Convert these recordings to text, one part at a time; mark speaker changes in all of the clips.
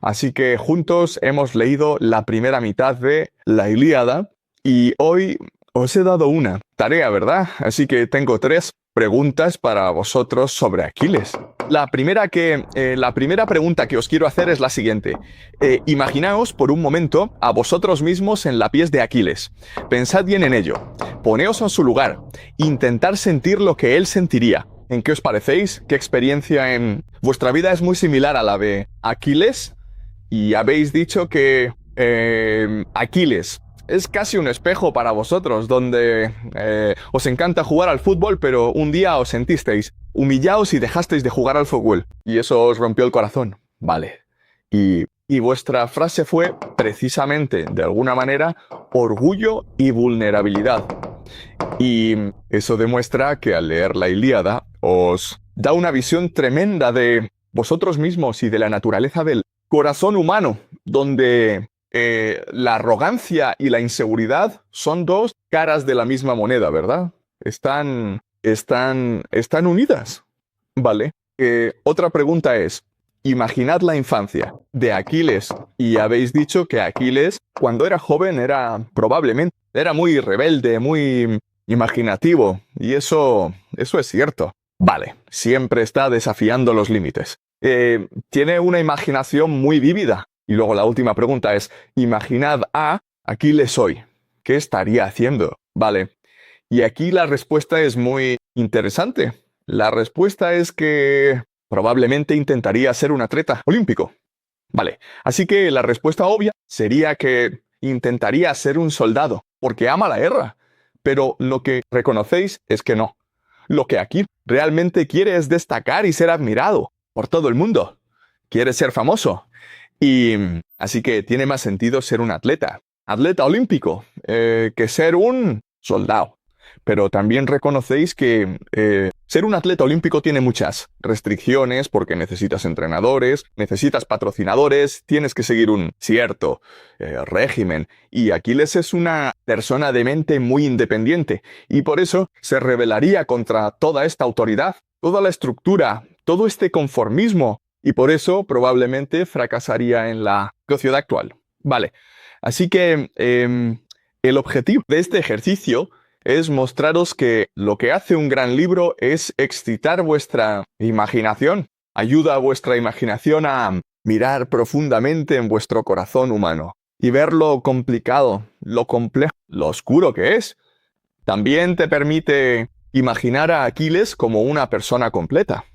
Speaker 1: Así que juntos hemos leído la primera mitad de la Ilíada y hoy os he dado una tarea, ¿verdad? Así que tengo tres preguntas para vosotros sobre Aquiles. La primera pregunta que os quiero hacer es la siguiente. Imaginaos por un momento a vosotros mismos en la piel de Aquiles. Pensad bien en ello. Poneos en su lugar. Intentad sentir lo que él sentiría. ¿En qué os parecéis? ¿Qué experiencia en vuestra vida es muy similar a la de Aquiles? Y habéis dicho que Aquiles es casi un espejo para vosotros, donde os encanta jugar al fútbol, pero un día os sentisteis humillados y dejasteis de jugar al fútbol. Y eso os rompió el corazón. Vale. Y vuestra frase fue precisamente, de alguna manera, orgullo y vulnerabilidad. Y eso demuestra que al leer la Ilíada os da una visión tremenda de vosotros mismos y de la naturaleza del corazón humano, donde la arrogancia y la inseguridad son dos caras de la misma moneda, ¿verdad? Están unidas. Vale. Otra pregunta es, imaginad la infancia de Aquiles y habéis dicho que Aquiles, cuando era joven, era muy rebelde, muy imaginativo, y eso es cierto. Vale, siempre está desafiando los límites. Tiene una imaginación muy vívida. Y luego la última pregunta es, imaginad a Aquiles hoy. ¿Qué estaría haciendo? Vale. Y aquí la respuesta es muy interesante. La respuesta es que probablemente intentaría ser un atleta olímpico. Vale. Así que la respuesta obvia sería que intentaría ser un soldado, porque ama la guerra. Pero lo que reconocéis es que no. Lo que aquí realmente quiere es destacar y ser admirado por todo el mundo. Quiere ser famoso. Y así que tiene más sentido ser un atleta olímpico, que ser un soldado. Pero también reconocéis que ser un atleta olímpico tiene muchas restricciones porque necesitas entrenadores, necesitas patrocinadores, tienes que seguir un cierto régimen. Y Aquiles es una persona de mente muy independiente y por eso se rebelaría contra toda esta autoridad, toda la estructura, todo este conformismo. Y por eso probablemente fracasaría en la sociedad actual. Vale, así que el objetivo de este ejercicio es mostraros que lo que hace un gran libro es excitar vuestra imaginación. Ayuda a vuestra imaginación a mirar profundamente en vuestro corazón humano y ver lo complicado, lo complejo, lo oscuro que es. También te permite imaginar a Aquiles como una persona completa.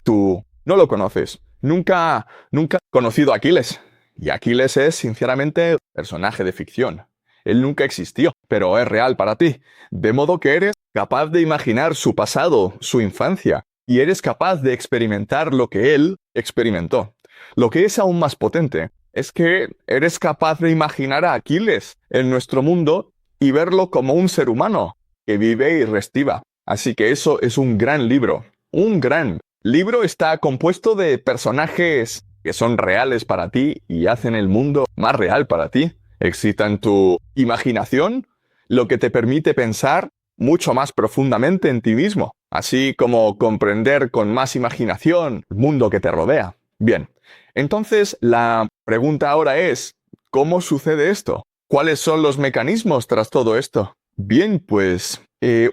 Speaker 1: Tú no lo conoces. Nunca has conocido a Aquiles. Y Aquiles es, sinceramente, un personaje de ficción. Él nunca existió, pero es real para ti. De modo que eres capaz de imaginar su pasado, su infancia, y eres capaz de experimentar lo que él experimentó. Lo que es aún más potente es que eres capaz de imaginar a Aquiles en nuestro mundo y verlo como un ser humano que vive y respira. Así que eso es un gran libro. Un gran libro está compuesto de personajes que son reales para ti y hacen el mundo más real para ti. Excitan tu imaginación, lo que te permite pensar mucho más profundamente en ti mismo, así como comprender con más imaginación el mundo que te rodea. Bien, entonces la pregunta ahora es, ¿cómo sucede esto? ¿Cuáles son los mecanismos tras todo esto? Bien, pues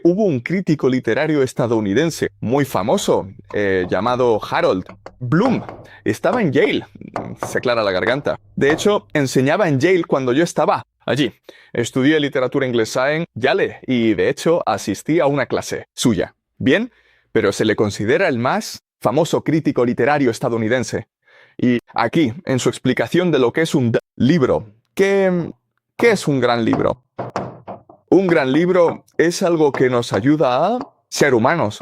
Speaker 1: hubo un crítico literario estadounidense muy famoso llamado Harold Bloom. Estaba en Yale, se aclara la garganta. De hecho, enseñaba en Yale cuando yo estaba allí. Estudié literatura inglesa en Yale y de hecho asistí a una clase suya. Bien, pero se le considera el más famoso crítico literario estadounidense. Y aquí, en su explicación de lo que es un libro, ¿qué es un gran libro? Un gran libro es algo que nos ayuda a ser humanos.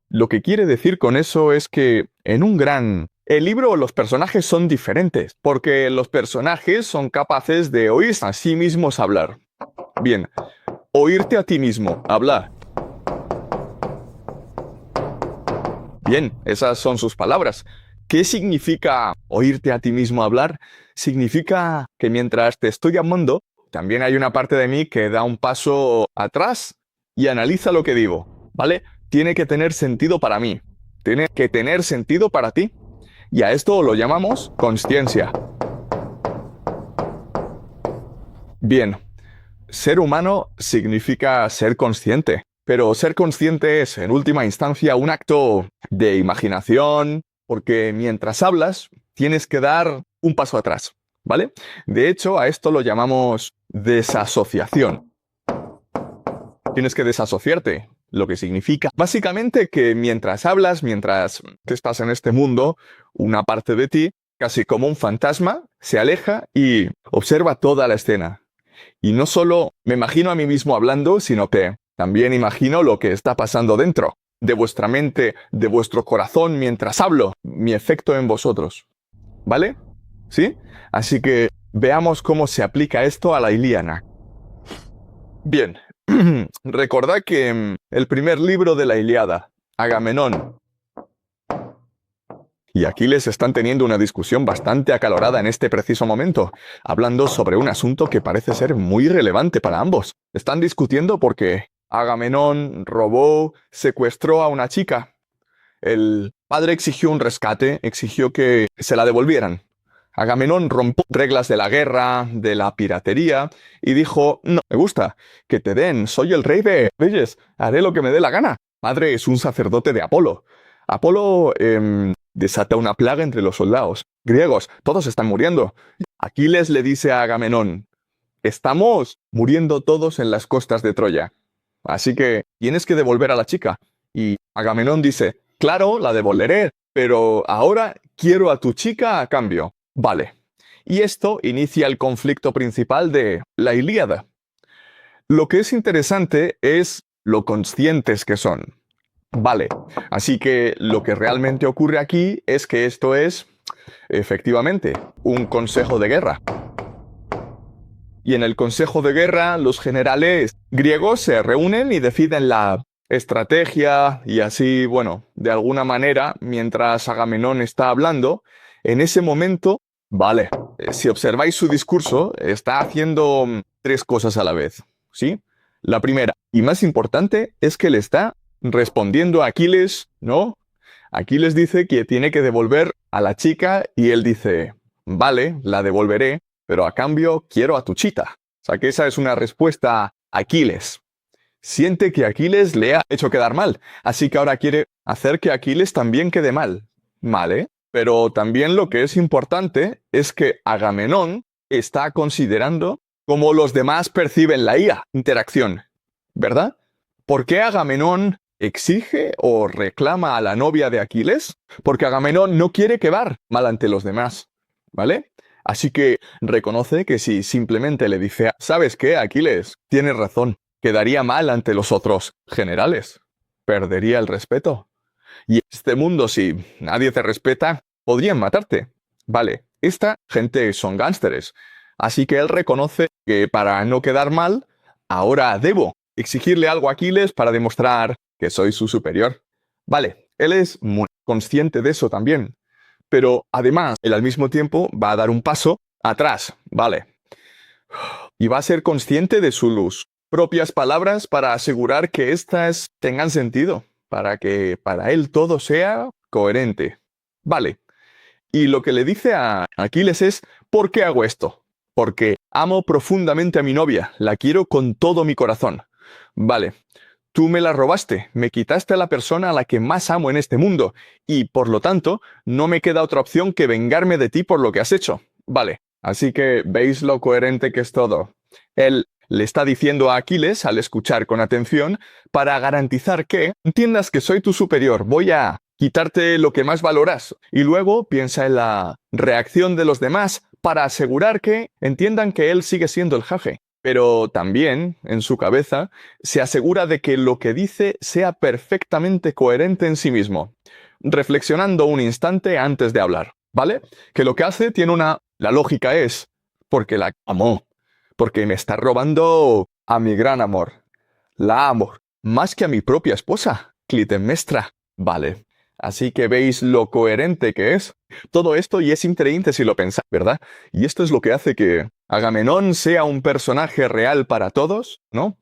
Speaker 1: Lo que quiere decir con eso es que el libro, los personajes son diferentes, porque los personajes son capaces de oírse a sí mismos hablar. Bien, oírte a ti mismo hablar. Bien, esas son sus palabras. ¿Qué significa oírte a ti mismo hablar? Significa que mientras te estoy llamando, también hay una parte de mí que da un paso atrás y analiza lo que digo, ¿vale? Tiene que tener sentido para mí. Tiene que tener sentido para ti. Y a esto lo llamamos consciencia. Bien, ser humano significa ser consciente, pero ser consciente es, en última instancia, un acto de imaginación, porque mientras hablas, tienes que dar un paso atrás, ¿vale? De hecho, a esto lo llamamos desasociación. Tienes que desasociarte, lo que significa básicamente que mientras hablas, mientras estás en este mundo, una parte de ti, casi como un fantasma, se aleja y observa toda la escena. Y no solo me imagino a mí mismo hablando, sino que también imagino lo que está pasando dentro de vuestra mente, de vuestro corazón mientras hablo, mi efecto en vosotros. ¿Vale? ¿Sí? Así que veamos cómo se aplica esto a la Ilíada. Bien, recordad que el primer libro de la Ilíada, Agamenón y Aquiles están teniendo una discusión bastante acalorada en este preciso momento, hablando sobre un asunto que parece ser muy relevante para ambos. Están discutiendo porque Agamenón robó, secuestró a una chica. El padre exigió un rescate, exigió que se la devolvieran. Agamenón rompió reglas de la guerra, de la piratería, y dijo, no, me gusta, que te den, soy el rey de reyes, haré lo que me dé la gana. Padre es un sacerdote de Apolo. Apolo desata una plaga entre los soldados griegos, todos están muriendo. Aquiles le dice a Agamenón, estamos muriendo todos en las costas de Troya, así que tienes que devolver a la chica. Y Agamenón dice, claro, la devolveré, pero ahora quiero a tu chica a cambio. Vale. Y esto inicia el conflicto principal de la Ilíada. Lo que es interesante es lo conscientes que son. Vale. Así que lo que realmente ocurre aquí es que esto es, efectivamente, un consejo de guerra. Y en el consejo de guerra, los generales griegos se reúnen y deciden la estrategia y así, bueno, de alguna manera, mientras Agamenón está hablando, en ese momento, vale, si observáis su discurso, está haciendo tres cosas a la vez, ¿sí? La primera, y más importante, es que le está respondiendo a Aquiles, ¿no? Aquiles dice que tiene que devolver a la chica y él dice, vale, la devolveré, pero a cambio quiero a tu chita. O sea que esa es una respuesta a Aquiles. Siente que Aquiles le ha hecho quedar mal, así que ahora quiere hacer que Aquiles también quede mal. ¿Vale? Pero también lo que es importante es que Agamenón está considerando cómo los demás perciben la interacción, ¿verdad? ¿Por qué Agamenón exige o reclama a la novia de Aquiles? Porque Agamenón no quiere quedar mal ante los demás, ¿vale? Así que reconoce que si simplemente le dice, ¿sabes qué, Aquiles? Tienes razón, quedaría mal ante los otros generales. Perdería el respeto. Y en este mundo, si nadie te respeta, podrían matarte. Vale, esta gente son gánsteres. Así que él reconoce que para no quedar mal, ahora debo exigirle algo a Aquiles para demostrar que soy su superior. Vale, él es muy consciente de eso también. Pero además, él al mismo tiempo va a dar un paso atrás, ¿vale? Y va a ser consciente de sus propias palabras para asegurar que éstas tengan sentido, para que para él todo sea coherente. Vale. Y lo que le dice a Aquiles es, ¿por qué hago esto? Porque amo profundamente a mi novia, la quiero con todo mi corazón. Vale. Tú me la robaste, me quitaste a la persona a la que más amo en este mundo, y por lo tanto, no me queda otra opción que vengarme de ti por lo que has hecho. Vale, así que veis lo coherente que es todo. Él le está diciendo a Aquiles, al escuchar con atención, para garantizar que entiendas que soy tu superior, voy a quitarte lo que más valoras. Y luego piensa en la reacción de los demás para asegurar que entiendan que él sigue siendo el jefe. Pero también, en su cabeza, se asegura de que lo que dice sea perfectamente coherente en sí mismo, reflexionando un instante antes de hablar, ¿vale? Que lo que hace tiene una... La lógica es, porque la amo, porque me está robando a mi gran amor. La amo, más que a mi propia esposa, Clitemnestra, ¿vale? Así que veis lo coherente que es. Todo esto y es increíble si lo pensáis, ¿verdad? Y esto es lo que hace que Agamenón sea un personaje real para todos, ¿no?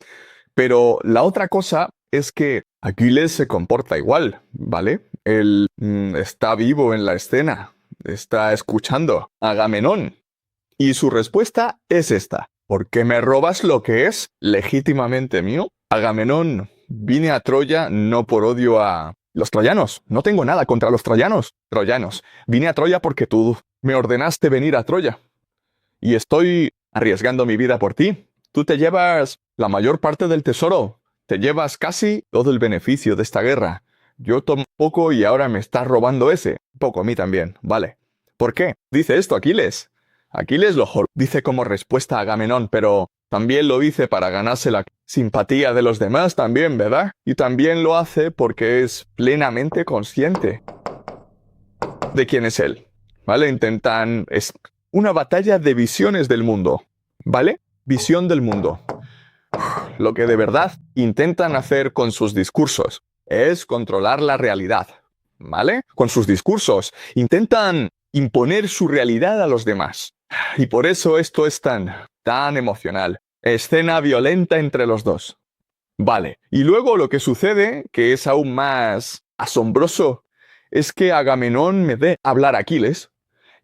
Speaker 1: Pero la otra cosa es que Aquiles se comporta igual, ¿vale? Él está vivo en la escena, está escuchando a Agamenón. Y su respuesta es esta. ¿Por qué me robas lo que es legítimamente mío? Agamenón, vine a Troya no por odio a los troyanos. No tengo nada contra los troyanos. Troyanos. Vine a Troya porque tú me ordenaste venir a Troya. Y estoy arriesgando mi vida por ti. Tú te llevas la mayor parte del tesoro. Te llevas casi todo el beneficio de esta guerra. Yo tomo poco y ahora me estás robando ese. Poco a mí también, vale. ¿Por qué? Dice esto Aquiles. Aquiles lo dice como respuesta a Agamenón, pero también lo dice para ganarse la simpatía de los demás también, ¿verdad? Y también lo hace porque es plenamente consciente de quién es él, ¿vale? Es una batalla de visiones del mundo, ¿vale? Visión del mundo. Lo que de verdad intentan hacer con sus discursos es controlar la realidad, ¿vale? Con sus discursos intentan imponer su realidad a los demás. Y por eso esto es tan emocional. Escena violenta entre los dos. Vale, y luego lo que sucede, que es aún más asombroso, es que Agamenón me dé hablar a Aquiles,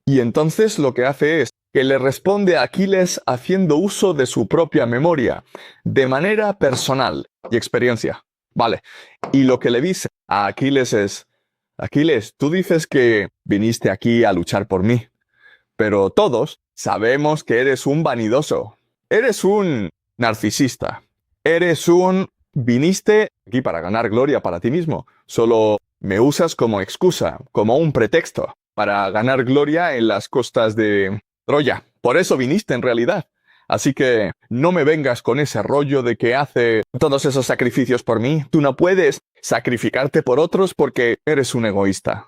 Speaker 1: y entonces lo que hace es que le responde a Aquiles haciendo uso de su propia memoria, de manera personal y experiencia. Vale, y lo que le dice a Aquiles es, Aquiles, tú dices que viniste aquí a luchar por mí, pero todos sabemos que eres un vanidoso, eres un narcisista, viniste aquí para ganar gloria para ti mismo, solo me usas como excusa, como un pretexto para ganar gloria en las costas de Troya. Por eso viniste en realidad. Así que no me vengas con ese rollo de que hace todos esos sacrificios por mí. Tú no puedes sacrificarte por otros porque eres un egoísta.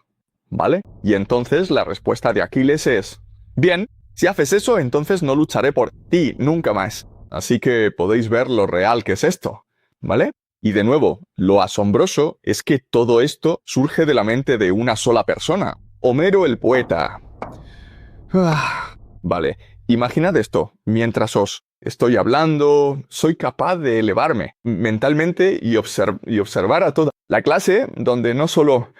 Speaker 1: ¿Vale? Y entonces la respuesta de Aquiles es, bien, si haces eso, entonces no lucharé por ti nunca más. Así que podéis ver lo real que es esto. ¿Vale? Y de nuevo, lo asombroso es que todo esto surge de la mente de una sola persona. Homero el poeta. Vale, imaginad esto. Mientras os estoy hablando, soy capaz de elevarme mentalmente y observar a toda la clase donde no solo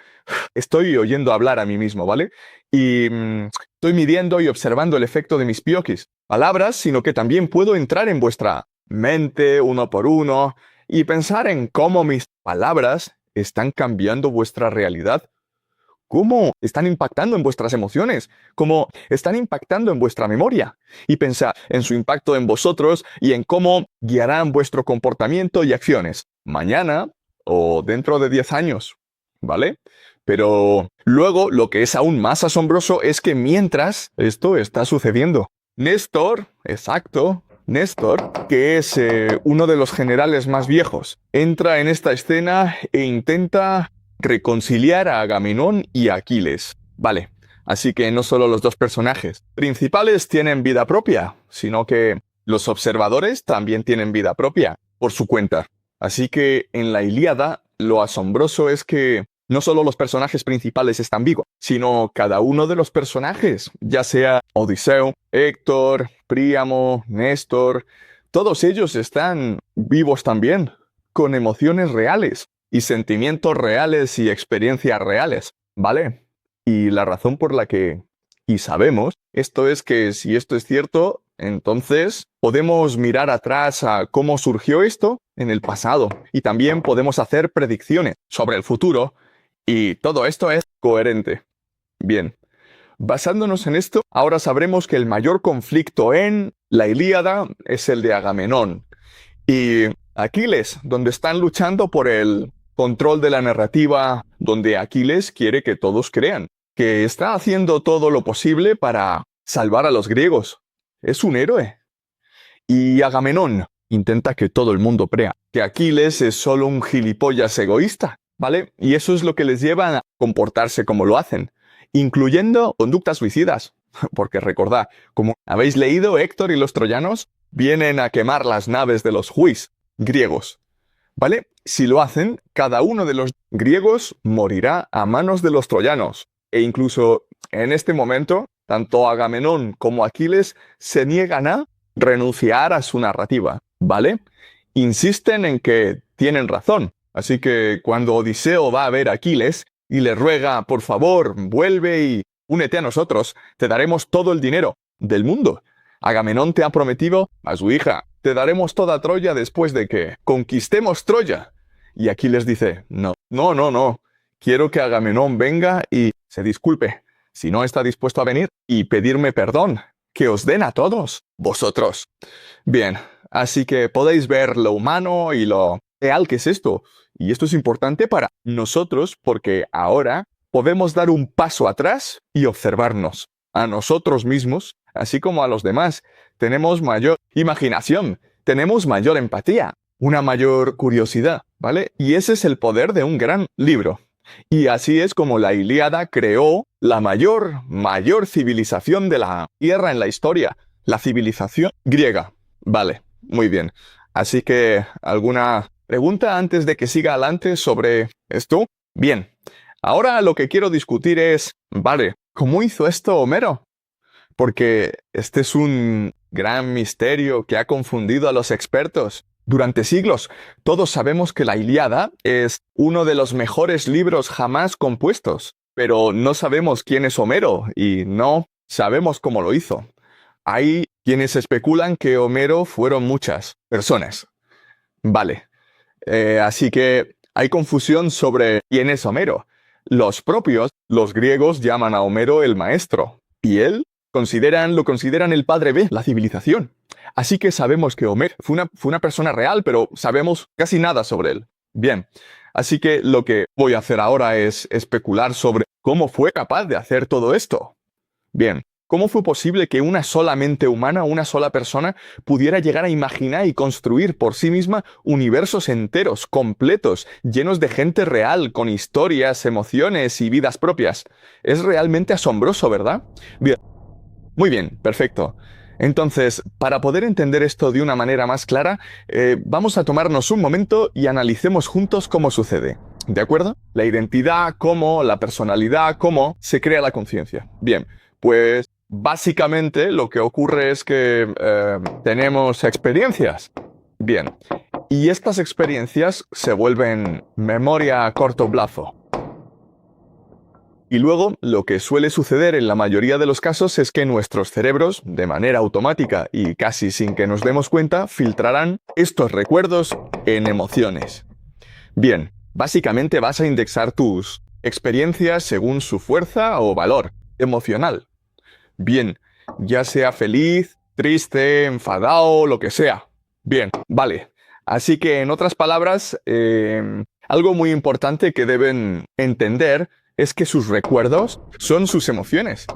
Speaker 1: estoy oyendo hablar a mí mismo, ¿vale? Y estoy midiendo y observando el efecto de mis piokis, palabras, sino que también puedo entrar en vuestra mente uno por uno y pensar en cómo mis palabras están cambiando vuestra realidad, cómo están impactando en vuestras emociones, cómo están impactando en vuestra memoria, y pensar en su impacto en vosotros y en cómo guiarán vuestro comportamiento y acciones mañana o dentro de 10 años, ¿vale? Pero luego lo que es aún más asombroso es que mientras esto está sucediendo, Néstor, exacto, Néstor, que es uno de los generales más viejos, entra en esta escena e intenta reconciliar a Agamenón y a Aquiles. Vale, así que no solo los dos personajes principales tienen vida propia, sino que los observadores también tienen vida propia, por su cuenta. Así que en la Ilíada, lo asombroso es que no solo los personajes principales están vivos, sino cada uno de los personajes, ya sea Odiseo, Héctor, Príamo, Néstor, todos ellos están vivos también, con emociones reales y sentimientos reales y experiencias reales, ¿vale? Y la razón por la que, y sabemos, esto es que si esto es cierto, entonces podemos mirar atrás a cómo surgió esto en el pasado y también podemos hacer predicciones sobre el futuro y todo esto es coherente. Bien, basándonos en esto, ahora sabremos que el mayor conflicto en la Ilíada es el de Agamenón y Aquiles, donde están luchando por el control de la narrativa, donde Aquiles quiere que todos crean que está haciendo todo lo posible para salvar a los griegos. Es un héroe. Y Agamenón intenta que todo el mundo crea que Aquiles es solo un gilipollas egoísta, ¿vale? Y eso es lo que les lleva a comportarse como lo hacen, incluyendo conductas suicidas. Porque recordad, como habéis leído, Héctor y los troyanos vienen a quemar las naves de los Huis, griegos. ¿Vale? Si lo hacen, cada uno de los griegos morirá a manos de los troyanos. E incluso en este momento, tanto Agamenón como Aquiles se niegan a renunciar a su narrativa, ¿vale? Insisten en que tienen razón, Así que cuando Odiseo va a ver a Aquiles y le ruega, por favor, vuelve y únete a nosotros, te daremos todo el dinero del mundo. Agamenón te ha prometido a su hija, te daremos toda Troya después de que conquistemos Troya. Y Aquiles dice, no, no, no, no, quiero que Agamenón venga y se disculpe, si no está dispuesto a venir, y pedirme perdón, que os den a todos, vosotros. Bien, así que podéis ver lo humano y lo real que es esto. Y esto es importante para nosotros porque ahora podemos dar un paso atrás y observarnos a nosotros mismos, así como a los demás. Tenemos mayor imaginación, tenemos mayor empatía, una mayor curiosidad, ¿vale? Y ese es el poder de un gran libro. Y así es como la Ilíada creó la mayor civilización de la Tierra en la historia, la civilización griega. Vale, muy bien. Así que, ¿alguna pregunta antes de que siga adelante sobre esto? Bien, ahora lo que quiero discutir es, vale, ¿cómo hizo esto Homero? Porque este es un gran misterio que ha confundido a los expertos. Durante siglos, todos sabemos que la Ilíada es uno de los mejores libros jamás compuestos, pero no sabemos quién es Homero y no sabemos cómo lo hizo. Hay quienes especulan que Homero fueron muchas personas. Vale, así que hay confusión sobre quién es Homero. Los griegos llaman a Homero el maestro, y él lo consideran el padre de la civilización. Así que sabemos que Homero fue una persona real, pero sabemos casi nada sobre él. Bien, así que lo que voy a hacer ahora es especular sobre cómo fue capaz de hacer todo esto. Bien, ¿cómo fue posible que una sola mente humana, una sola persona, pudiera llegar a imaginar y construir por sí misma universos enteros, completos, llenos de gente real, con historias, emociones y vidas propias? Es realmente asombroso, ¿verdad? Bien. Muy bien, perfecto. Entonces, para poder entender esto de una manera más clara, vamos a tomarnos un momento y analicemos juntos cómo sucede. ¿De acuerdo? La identidad, cómo, la personalidad, cómo se crea la conciencia. Bien, pues básicamente lo que ocurre es que tenemos experiencias. Bien, y estas experiencias se vuelven memoria a corto plazo. Y luego, lo que suele suceder en la mayoría de los casos es que nuestros cerebros, de manera automática y casi sin que nos demos cuenta, filtrarán estos recuerdos en emociones. Bien, básicamente vas a indexar tus experiencias según su fuerza o valor emocional. Bien, ya sea feliz, triste, enfadado, lo que sea. Bien, vale. Así que, en otras palabras, algo muy importante que deben entender es que sus recuerdos son sus emociones.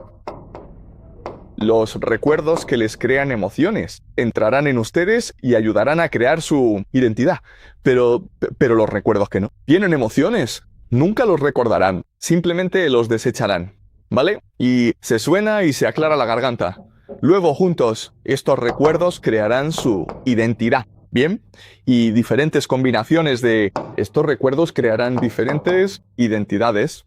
Speaker 1: Los recuerdos que les crean emociones entrarán en ustedes y ayudarán a crear su identidad. Pero los recuerdos que no tienen emociones, nunca los recordarán, simplemente los desecharán, ¿vale? Y se suena y se aclara la garganta. Luego, juntos, estos recuerdos crearán su identidad, ¿bien? Y diferentes combinaciones de estos recuerdos crearán diferentes identidades.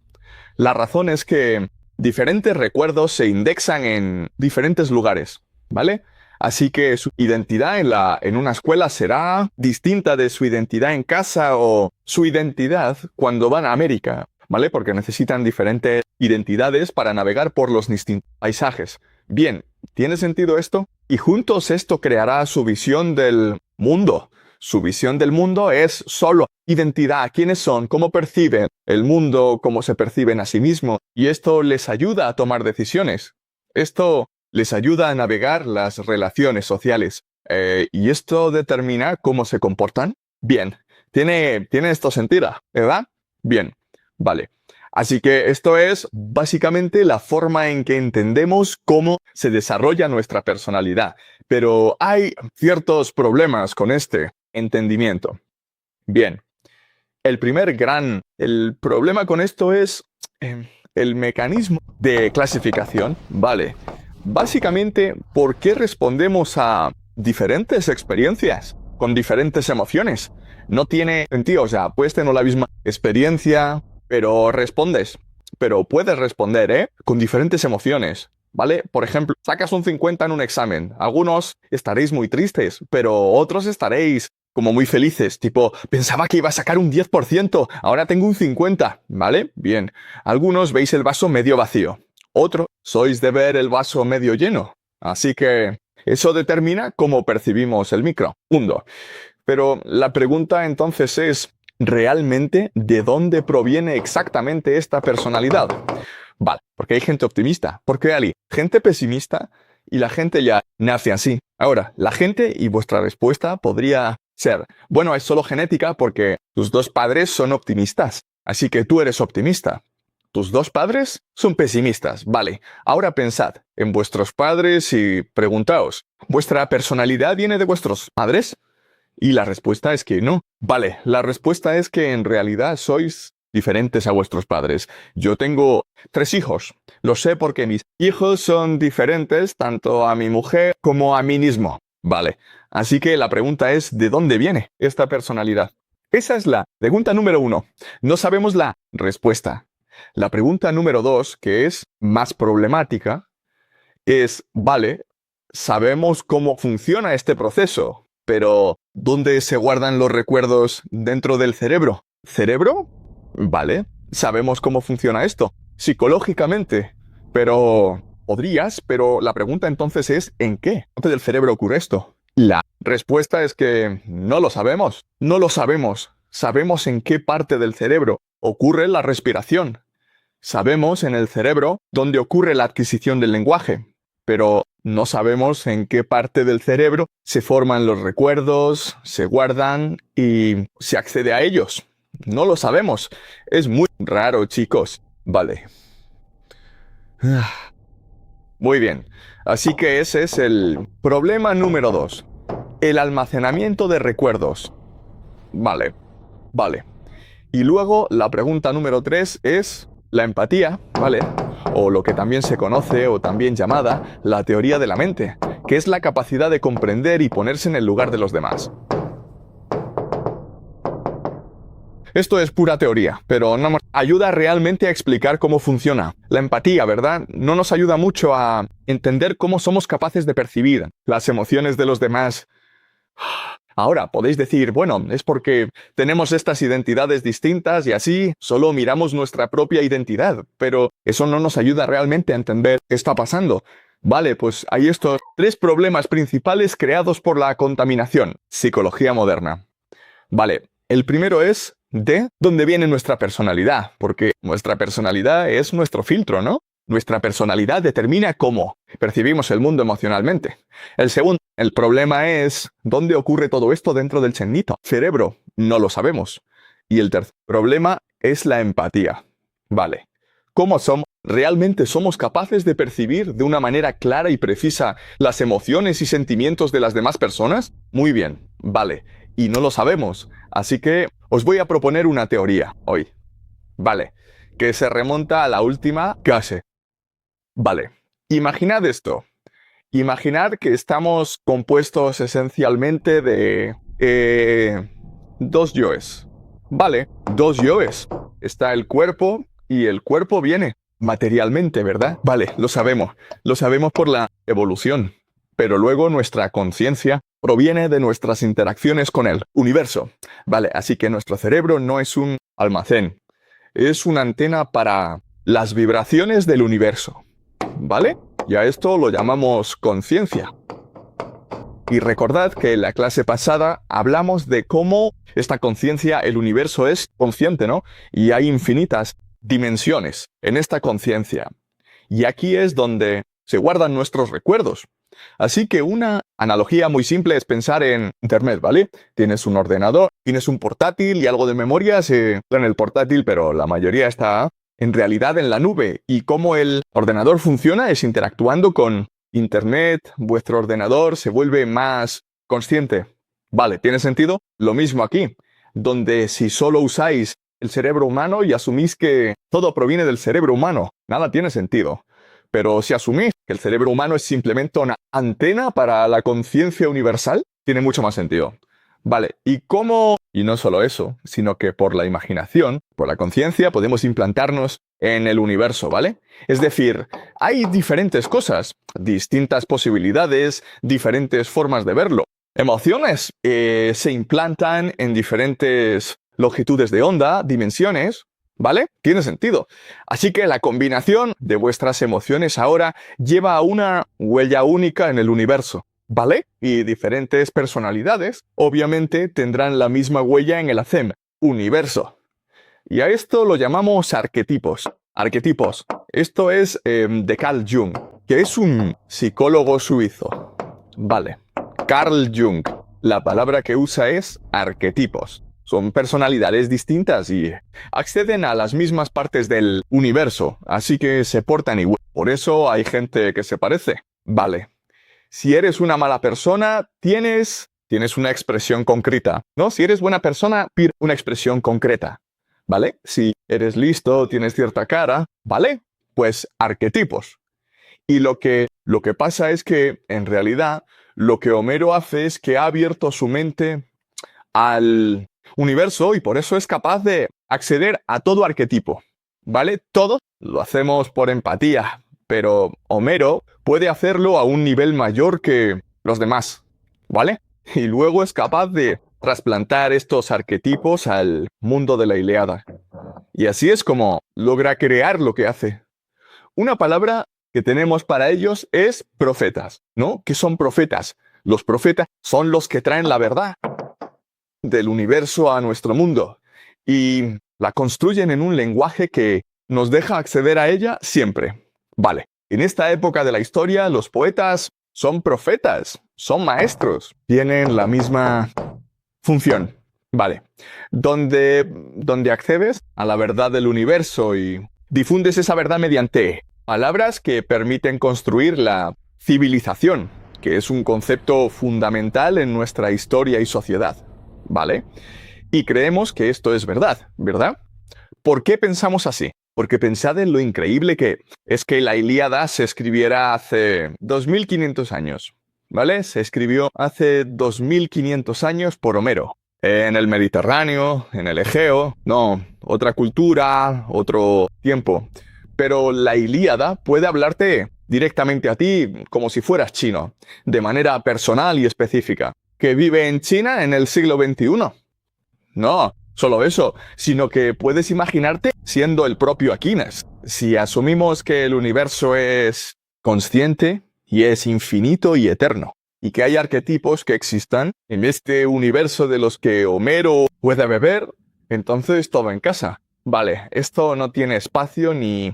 Speaker 1: La razón es que diferentes recuerdos se indexan en diferentes lugares, ¿vale? Así que su identidad en una escuela será distinta de su identidad en casa o su identidad cuando van a América, ¿vale? Porque necesitan diferentes identidades para navegar por los distintos paisajes. Bien, ¿tiene sentido esto? Y juntos esto creará su visión del mundo. Su visión del mundo es solo identidad, quiénes son, cómo perciben el mundo, cómo se perciben a sí mismos. Y esto les ayuda a tomar decisiones. Esto les ayuda a navegar las relaciones sociales. Y esto determina cómo se comportan. Bien, tiene esto sentido, ¿verdad? Bien, vale. Así que esto es básicamente la forma en que entendemos cómo se desarrolla nuestra personalidad. Pero hay ciertos problemas con este entendimiento. Bien, el problema con esto es el mecanismo de clasificación. Vale, básicamente, ¿por qué respondemos a diferentes experiencias con diferentes emociones? No tiene sentido, o sea, puedes tener la misma experiencia, pero puedes responder, con diferentes emociones. ¿Vale? Por ejemplo, sacas un 50 en un examen. Algunos estaréis muy tristes, pero otros estaréis como muy felices, tipo, pensaba que iba a sacar un 10%, ahora tengo un 50%, ¿vale? Bien. Algunos veis el vaso medio vacío, otros sois de ver el vaso medio lleno. Así que eso determina cómo percibimos el mundo. Pero la pregunta entonces es, ¿realmente de dónde proviene exactamente esta personalidad? Vale, porque hay gente optimista, porque hay gente pesimista y la gente ya nace así. Ahora, la gente y vuestra respuesta podría ser, bueno, es solo genética porque tus dos padres son optimistas, así que tú eres optimista. Tus dos padres son pesimistas, vale. Ahora pensad en vuestros padres y preguntaos, ¿vuestra personalidad viene de vuestros padres? Y la respuesta es que no. Vale, la respuesta es que en realidad sois diferentes a vuestros padres. Yo tengo 3 hijos. Lo sé porque mis hijos son diferentes tanto a mi mujer como a mí mismo. Vale, así que la pregunta es, ¿de dónde viene esta personalidad? Esa es la pregunta número 1. No sabemos la respuesta. La pregunta número 2, que es más problemática, es, vale, sabemos cómo funciona este proceso, pero ¿dónde se guardan los recuerdos dentro del cerebro? ¿Cerebro? Vale, sabemos cómo funciona esto, psicológicamente, pero pero la pregunta entonces es, ¿en qué parte del cerebro ocurre esto? La respuesta es que no lo sabemos, no lo sabemos. Sabemos en qué parte del cerebro ocurre la respiración. Sabemos en el cerebro dónde ocurre la adquisición del lenguaje, pero no sabemos en qué parte del cerebro se forman los recuerdos, se guardan y se accede a ellos. No lo sabemos. Es muy raro, chicos. Vale. Muy bien. Así que ese es el problema número 2. El almacenamiento de recuerdos. Vale. Vale. Y luego la pregunta número 3 es la empatía, ¿vale? O lo que también se conoce o también llamada la teoría de la mente, que es la capacidad de comprender y ponerse en el lugar de los demás. Esto es pura teoría, pero no nos ayuda realmente a explicar cómo funciona. La empatía, ¿verdad? No nos ayuda mucho a entender cómo somos capaces de percibir las emociones de los demás. Ahora, podéis decir, bueno, es porque tenemos estas identidades distintas y así solo miramos nuestra propia identidad, pero eso no nos ayuda realmente a entender qué está pasando. Vale, pues hay estos 3 problemas principales creados por la contaminación, psicología moderna. Vale, el primero es de dónde viene nuestra personalidad, porque nuestra personalidad es nuestro filtro, ¿no? Nuestra personalidad determina cómo percibimos el mundo emocionalmente. El segundo, el problema es dónde ocurre todo esto dentro del chenito. Cerebro, no lo sabemos. Y el tercer problema es la empatía. Vale, ¿cómo somos? ¿Realmente somos capaces de percibir de una manera clara y precisa las emociones y sentimientos de las demás personas? Muy bien, vale. Y no lo sabemos. Así que os voy a proponer una teoría hoy. Vale, que se remonta a la última clase. Vale, imaginad esto. Imaginad que estamos compuestos esencialmente de 2 yoes. Vale, 2 yoes. Está el cuerpo y el cuerpo viene materialmente, ¿verdad? Vale, lo sabemos. Lo sabemos por la evolución. Pero luego nuestra conciencia proviene de nuestras interacciones con el universo. Vale, así que nuestro cerebro no es un almacén. Es una antena para las vibraciones del universo. ¿Vale? Y a esto lo llamamos conciencia. Y recordad que en la clase pasada hablamos de cómo esta conciencia, el universo es consciente, ¿no? Y hay infinitas dimensiones en esta conciencia. Y aquí es donde se guardan nuestros recuerdos. Así que una analogía muy simple es pensar en Internet, ¿vale? Tienes un ordenador, tienes un portátil y algo de memoria se en el portátil, pero la mayoría está en realidad en la nube. Y cómo el ordenador funciona es interactuando con Internet, vuestro ordenador se vuelve más consciente. Vale, ¿tiene sentido? Lo mismo aquí, donde si solo usáis el cerebro humano y asumís que todo proviene del cerebro humano, nada tiene sentido. Pero si asumís que el cerebro humano es simplemente una antena para la conciencia universal, tiene mucho más sentido. Vale, ¿y cómo? Y no solo eso, sino que por la imaginación, por la conciencia, podemos implantarnos en el universo, ¿vale? Es decir, hay diferentes cosas, distintas posibilidades, diferentes formas de verlo. Emociones se implantan en diferentes longitudes de onda, dimensiones, ¿vale? Tiene sentido. Así que la combinación de vuestras emociones ahora lleva a una huella única en el universo, ¿vale? Y diferentes personalidades, obviamente, tendrán la misma huella en el ACEM, universo. Y a esto lo llamamos arquetipos. Arquetipos. Esto es de Carl Jung, que es un psicólogo suizo. Vale. Carl Jung. La palabra que usa es arquetipos. Son personalidades distintas y acceden a las mismas partes del universo, así que se portan igual. Por eso hay gente que se parece. Vale. Si eres una mala persona, tienes una expresión concreta, ¿no? Si eres buena persona, pide una expresión concreta, ¿vale? Si eres listo, tienes cierta cara, ¿vale? Pues arquetipos. Y lo que pasa es que, en realidad, lo que Homero hace es que ha abierto su mente al universo y por eso es capaz de acceder a todo arquetipo, ¿vale? Todo lo hacemos por empatía, pero Homero puede hacerlo a un nivel mayor que los demás, ¿vale? Y luego es capaz de trasplantar estos arquetipos al mundo de la Ilíada. Y así es como logra crear lo que hace. Una palabra que tenemos para ellos es profetas, ¿no? ¿Qué son profetas? Los profetas son los que traen la verdad del universo a nuestro mundo y la construyen en un lenguaje que nos deja acceder a ella siempre. Vale, en esta época de la historia los poetas son profetas, son maestros, tienen la misma función. Vale, donde accedes a la verdad del universo y difundes esa verdad mediante palabras que permiten construir la civilización, que es un concepto fundamental en nuestra historia y sociedad. ¿Vale? Y creemos que esto es verdad, ¿verdad? ¿Por qué pensamos así? Porque pensad en lo increíble que es que la Ilíada se escribiera hace 2500 años, ¿vale? Se escribió hace 2500 años por Homero. En el Mediterráneo, en el Egeo, no, otra cultura, otro tiempo. Pero la Ilíada puede hablarte directamente a ti como si fueras chino, de manera personal y específica. ¿Que vive en China en el siglo XXI? No, solo eso, sino que puedes imaginarte siendo el propio Aquiles. Si asumimos que el universo es consciente y es infinito y eterno, y que hay arquetipos que existan en este universo de los que Homero puede beber, entonces todo en casa. Vale, esto no tiene espacio ni